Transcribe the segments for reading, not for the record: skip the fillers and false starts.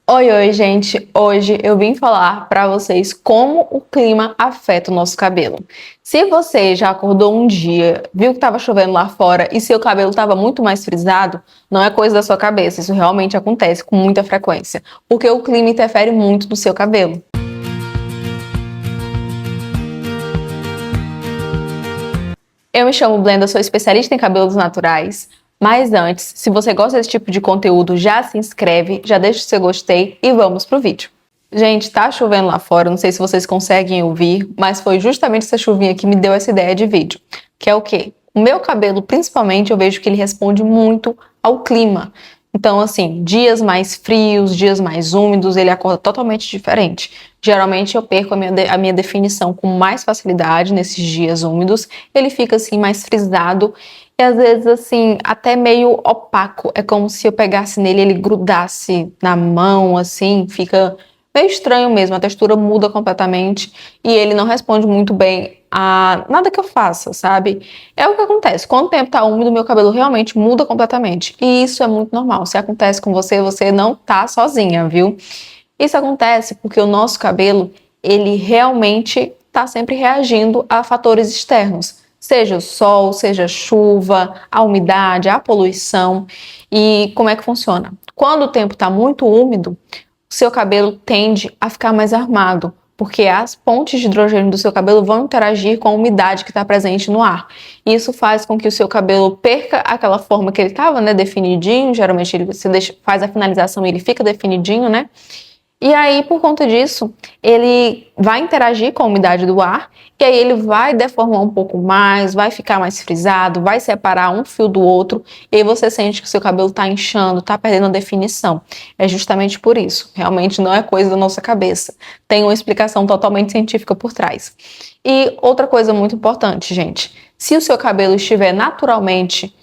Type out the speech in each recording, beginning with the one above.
Oi, gente! Hoje eu vim falar para vocês como o clima afeta o nosso cabelo. Se você já acordou um dia, viu que estava chovendo lá fora e seu cabelo estava muito mais frisado, não é coisa da sua cabeça, isso realmente acontece com muita frequência, porque o clima interfere muito no seu cabelo. Eu me chamo Blenda, sou especialista em cabelos naturais. Mas antes, se você gosta desse tipo de conteúdo, já se inscreve, já deixa o seu gostei e vamos pro vídeo. Gente, tá chovendo lá fora, não sei se vocês conseguem ouvir, mas foi justamente essa chuvinha que me deu essa ideia de vídeo. Que é o quê? O meu cabelo, principalmente, eu vejo que ele responde muito ao clima. Então, assim, dias mais frios, dias mais úmidos, ele acorda totalmente diferente. Geralmente eu perco a minha definição com mais facilidade nesses dias úmidos. Ele fica assim mais frisado e às vezes assim até meio opaco. É como se eu pegasse nele e ele grudasse na mão, assim, fica meio estranho mesmo. A textura muda completamente e ele não responde muito bem a nada que eu faça, sabe? É o que acontece. Quando o tempo tá úmido, meu cabelo realmente muda completamente. E isso é muito normal. Se acontece com você, você não tá sozinha, viu? Isso acontece porque o nosso cabelo, ele realmente está sempre reagindo a fatores externos, seja o sol, seja a chuva, a umidade, a poluição. E como é que funciona? Quando o tempo está muito úmido, o seu cabelo tende a ficar mais armado, porque as pontes de hidrogênio do seu cabelo vão interagir com a umidade que está presente no ar. Isso faz com que o seu cabelo perca aquela forma que ele estava, né, definidinho. Geralmente você faz a finalização e ele fica definidinho, né? E aí, por conta disso, ele vai interagir com a umidade do ar e aí ele vai deformar um pouco mais, vai ficar mais frisado, vai separar um fio do outro e aí você sente que o seu cabelo está inchando, está perdendo a definição. É justamente por isso. Realmente não é coisa da nossa cabeça. Tem uma explicação totalmente científica por trás. E outra coisa muito importante, gente. Se o seu cabelo estiver naturalmente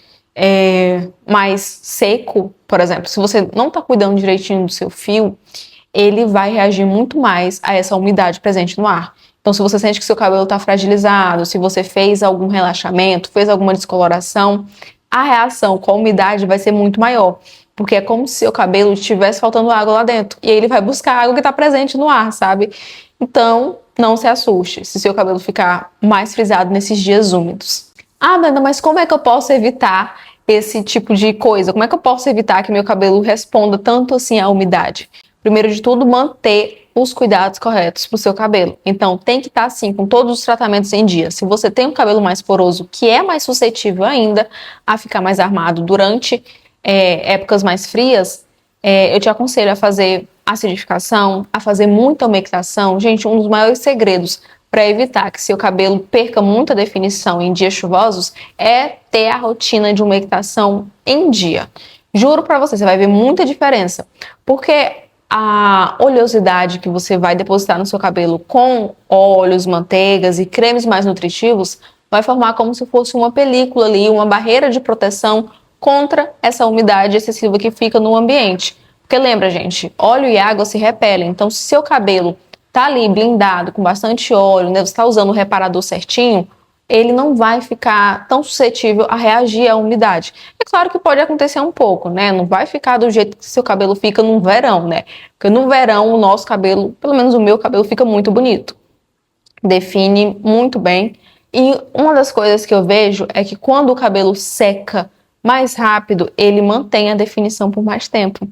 mais seco, por exemplo, se você não está cuidando direitinho do seu fio, ele vai reagir muito mais a essa umidade presente no ar. Então, se você sente que seu cabelo está fragilizado, se você fez algum relaxamento, fez alguma descoloração, a reação com a umidade vai ser muito maior, porque é como se seu cabelo estivesse faltando água lá dentro, e aí ele vai buscar a água que está presente no ar, sabe? Então, não se assuste se seu cabelo ficar mais frisado nesses dias úmidos. Ah, Nanda, mas como é que eu posso evitar esse tipo de coisa? Como é que eu posso evitar que meu cabelo responda tanto assim à umidade? Primeiro de tudo, manter os cuidados corretos para o seu cabelo. Então, tem que estar assim, com todos os tratamentos em dia. Se você tem um cabelo mais poroso, que é mais suscetível ainda a ficar mais armado durante épocas mais frias, eu te aconselho a fazer acidificação, a fazer muita umectação. Gente, um dos maiores segredos para evitar que seu cabelo perca muita definição em dias chuvosos é ter a rotina de umectação em dia. Juro para você, você vai ver muita diferença. Porque a oleosidade que você vai depositar no seu cabelo com óleos, manteigas e cremes mais nutritivos vai formar como se fosse uma película ali, uma barreira de proteção contra essa umidade excessiva que fica no ambiente. Porque lembra, gente, óleo e água se repelem. Então, se seu cabelo tá ali blindado, com bastante óleo, né, você está usando o reparador certinho, ele não vai ficar tão suscetível a reagir à umidade. É claro que pode acontecer um pouco, né? Não vai ficar do jeito que seu cabelo fica no verão, né? Porque no verão o nosso cabelo, pelo menos o meu cabelo, fica muito bonito. Define muito bem. E uma das coisas que eu vejo é que quando o cabelo seca mais rápido, ele mantém a definição por mais tempo.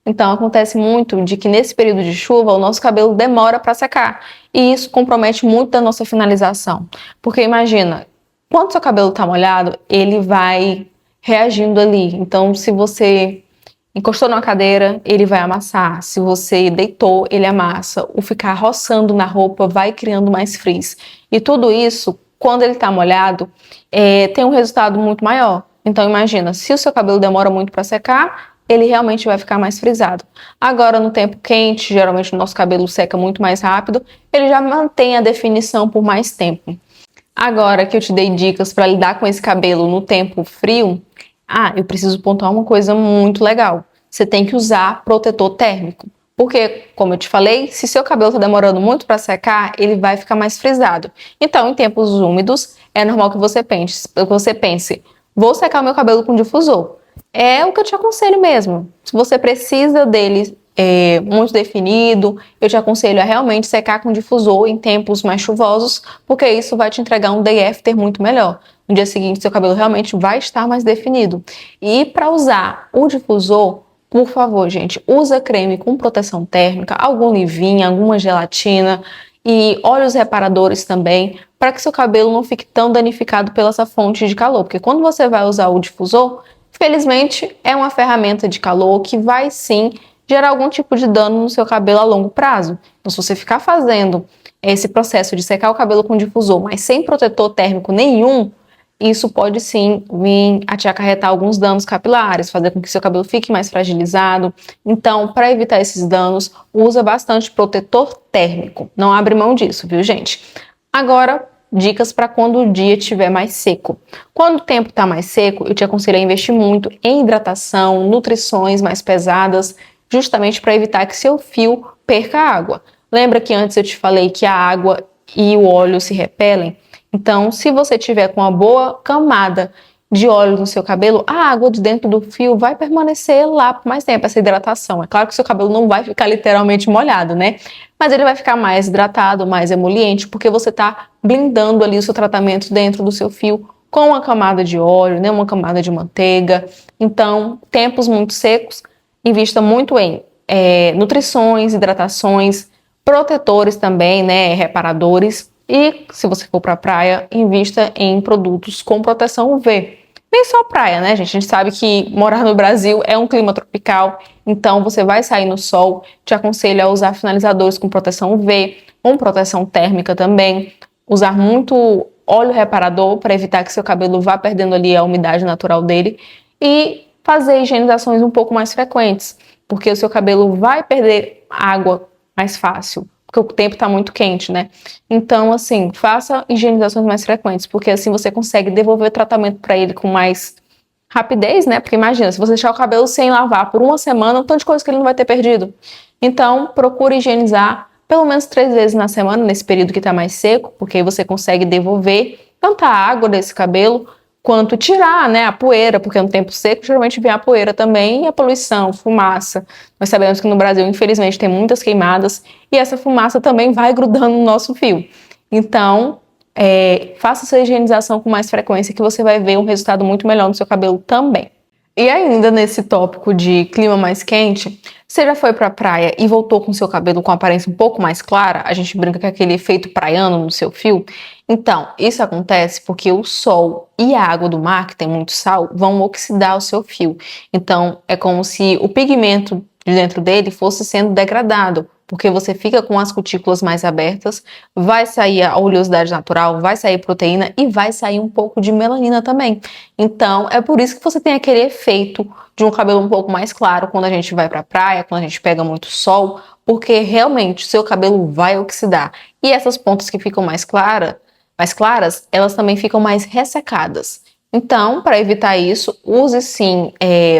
Então, acontece muito de que nesse período de chuva, o nosso cabelo demora para secar. E isso compromete muito da nossa finalização. Porque imagina, quando seu cabelo está molhado, ele vai reagindo ali. Então, se você encostou numa cadeira, ele vai amassar. Se você deitou, ele amassa. O ficar roçando na roupa vai criando mais frizz. E tudo isso, quando ele está molhado, tem um resultado muito maior. Então, imagina, se o seu cabelo demora muito para secar, ele realmente vai ficar mais frisado. Agora, no tempo quente, geralmente o nosso cabelo seca muito mais rápido, ele já mantém a definição por mais tempo. Agora que eu te dei dicas para lidar com esse cabelo no tempo frio, eu preciso pontuar uma coisa muito legal. Você tem que usar protetor térmico. Porque, como eu te falei, se seu cabelo está demorando muito para secar, ele vai ficar mais frisado. Então, em tempos úmidos, é normal que você pense, vou secar o meu cabelo com difusor. É o que eu te aconselho mesmo. Se você precisa dele muito definido, eu te aconselho a realmente secar com difusor em tempos mais chuvosos, porque isso vai te entregar um day after muito melhor. No dia seguinte, seu cabelo realmente vai estar mais definido. E para usar o difusor, por favor, gente, usa creme com proteção térmica, algum leave-in, alguma gelatina e óleos reparadores também, para que seu cabelo não fique tão danificado pela essa fonte de calor. Porque quando você vai usar o difusor, felizmente é uma ferramenta de calor que vai sim gerar algum tipo de dano no seu cabelo a longo prazo. Então, se você ficar fazendo esse processo de secar o cabelo com difusor, mas sem protetor térmico nenhum, isso pode sim vir a te acarretar alguns danos capilares, fazer com que seu cabelo fique mais fragilizado. Então, para evitar esses danos, usa bastante protetor térmico. Não abre mão disso, viu, gente? Agora, dicas para quando o dia estiver mais seco. Quando o tempo está mais seco, eu te aconselho a investir muito em hidratação, nutrições mais pesadas, justamente para evitar que seu fio perca água. Lembra que antes eu te falei que a água e o óleo se repelem? Então, se você tiver com uma boa camada de óleo no seu cabelo, a água de dentro do fio vai permanecer lá por mais tempo, essa hidratação. É claro que seu cabelo não vai ficar literalmente molhado, né? Mas ele vai ficar mais hidratado, mais emoliente, porque você está blindando ali o seu tratamento dentro do seu fio com uma camada de óleo, né? Uma camada de manteiga. Então, tempos muito secos, invista muito em nutrições, hidratações, protetores também, né? Reparadores. E, se você for para a praia, invista em produtos com proteção UV. Nem só praia, né, gente? A gente sabe que morar no Brasil é um clima tropical, então você vai sair no sol, te aconselho a usar finalizadores com proteção UV, com proteção térmica também. Usar muito óleo reparador para evitar que seu cabelo vá perdendo ali a umidade natural dele. E fazer higienizações um pouco mais frequentes, porque o seu cabelo vai perder água mais fácil, porque o tempo está muito quente, né? Então, assim, faça higienizações mais frequentes, porque assim você consegue devolver o tratamento para ele com mais rapidez, né? Porque imagina, se você deixar o cabelo sem lavar por uma semana, um tanto de coisa que ele não vai ter perdido. Então, procure higienizar pelo menos 3 vezes na semana, nesse período que está mais seco, porque aí você consegue devolver tanta água desse cabelo, quanto tirar, né, a poeira, porque no tempo seco geralmente vem a poeira também e a poluição, fumaça. Nós sabemos que no Brasil, infelizmente, tem muitas queimadas e essa fumaça também vai grudando no nosso fio. Então, faça essa higienização com mais frequência que você vai ver um resultado muito melhor no seu cabelo também. E ainda nesse tópico de clima mais quente, você já foi pra praia e voltou com seu cabelo com aparência um pouco mais clara? A gente brinca com aquele efeito praiano no seu fio. Então, isso acontece porque o sol e a água do mar, que tem muito sal, vão oxidar o seu fio. Então, é como se o pigmento de dentro dele fosse sendo degradado, porque você fica com as cutículas mais abertas, vai sair a oleosidade natural, vai sair proteína e vai sair um pouco de melanina também. Então, é por isso que você tem aquele efeito de um cabelo um pouco mais claro quando a gente vai pra praia, quando a gente pega muito sol, porque realmente o seu cabelo vai oxidar. E essas pontas que ficam mais claras, elas também ficam mais ressecadas. Então, para evitar isso, use sim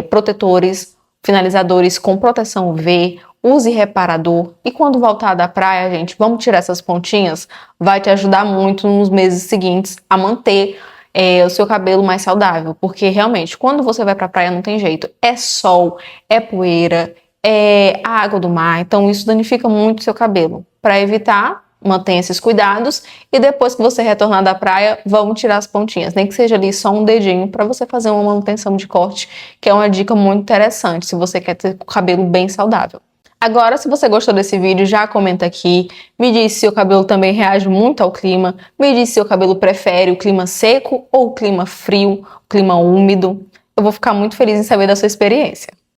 protetores, finalizadores com proteção UV, use reparador. E quando voltar da praia, gente, vamos tirar essas pontinhas, vai te ajudar muito nos meses seguintes a manter o seu cabelo mais saudável, porque realmente, quando você vai pra praia não tem jeito, é sol, é poeira, é a água do mar, então isso danifica muito o seu cabelo. Para evitar, mantenha esses cuidados e depois que você retornar da praia, vamos tirar as pontinhas, nem que seja ali só um dedinho para você fazer uma manutenção de corte, que é uma dica muito interessante se você quer ter o cabelo bem saudável. Agora, se você gostou desse vídeo, já comenta aqui, me diz se o cabelo também reage muito ao clima, me diz se o cabelo prefere o clima seco ou o clima frio, o clima úmido. Eu vou ficar muito feliz em saber da sua experiência.